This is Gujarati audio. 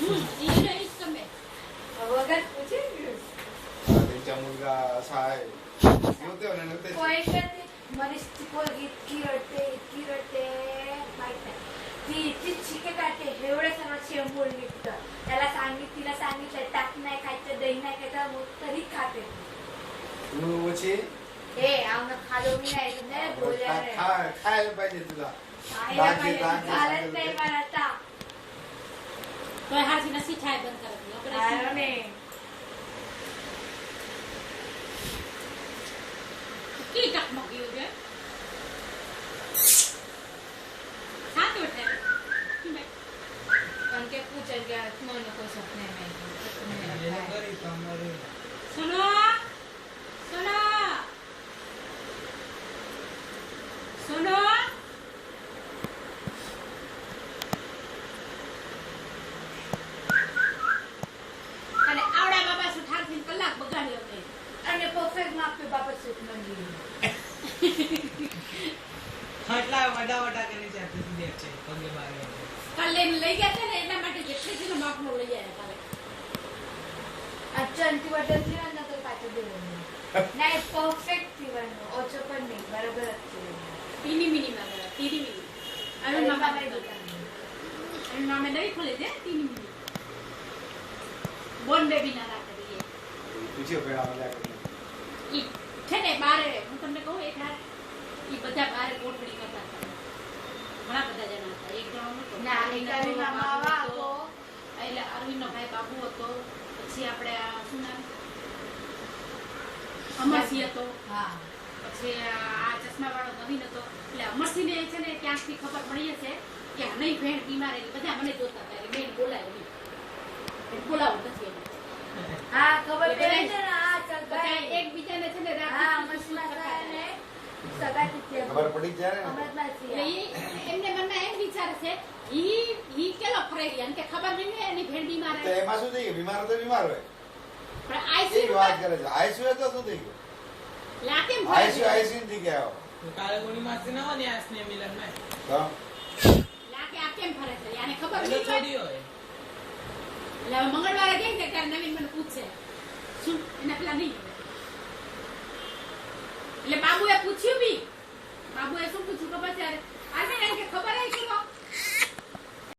ये नहीं समय वगैर पूछे त्यांच्या मुलगा असा आहे होते नव्हते मनीषची पोरगी इतकी रडते माहित नाही ती इतकी शिके काढते एवढे सर्व शेंबूळ निघतं तिला सांगितलं ताक नाही खायचं दही नाही खायचं तरी खाते तू हे आम्हाला खालो मी नाही बोलल्या खायला पाहिजे तुला चालत नाही मला आता तो हाजी नसी छाय बंद कर नाही की टक मगी हो गया साथ बैठे उनके पूछा गया मन को सपने में सुनो सुनो सुनो અને આવડા બાબા સુઠારથી કલાક બગાડ્યો ને અને પરફેક્ટ માપ पे बाबा सूट मंगी હટલા વડા વડા કરીને ચાહતી હતી છે પગે બારે કાલે લઈ ગયા છે ને એટલા માટે જેટલી છે ને માપનો લઈ આવ્યા તારે अच्छा अंती वाटल थी ना तो पाच देऊ नाही परफेक्ट थी वन ओछो पण नाही बरोबर ટીની મિની માં ટીની મિની અને હવે મામા મામા ભાઈ દુકાન દુકાન અને નામે નહીં ખોલે છે ટીની મિની બોન બેબી ના રાખે દઈએ तुझे पेड़ा मला ઈ છે ને બારે હું તમને કહું એક હાર ઈ બધા બારે કોટડી કરતા હતા ઘણા બધા જણા હતા એક જણો નતો ના એકાવી મામા આવા તો એટલે અરવિંદનો ભાઈ બાબુ હતો પછી આપણે શું નામ અમરસિંહ હતો હા પછી આ ચશ્મા વાળો નવીન હતો એટલે અમરસિંહ ને છે ને ક્યાંકથી ખબર પડી હશે કે નહીં ભેણ બીમાર એટલે બધા મને જોતા હતા બેન બોલાવી બોલાવું નથી એને હા ખબર પડે છે ને આ બધા સગાઈ એકબીજાને છે ને હા મસલા ને સગાઈ કીધી ખબર પડી જાય ને અમૃતમાં એટલે એમને મનમાં એમ વિચારે છે ઈ કેલો ફરેલી અને કે ખબર નહીં હોય એની ભેણ બીમાર તો એમાં શું થઈ ગયું બીમાર તો બીમાર હોય પણ એ આઈસીયુ વાત કરે છે આઈસીયુ તો શું થઈ ગયું લાકેમ આઈસીયુ થી ગયા કાલે કોની માસી ના હોય ને આ સ્નેહ મિલન માં તો લાકે આ કેમ ફરે છે આને ખબર એટલે નહીં થોડી હોય હોય એટલે હવે મંગળવારે કેમ કે નવીન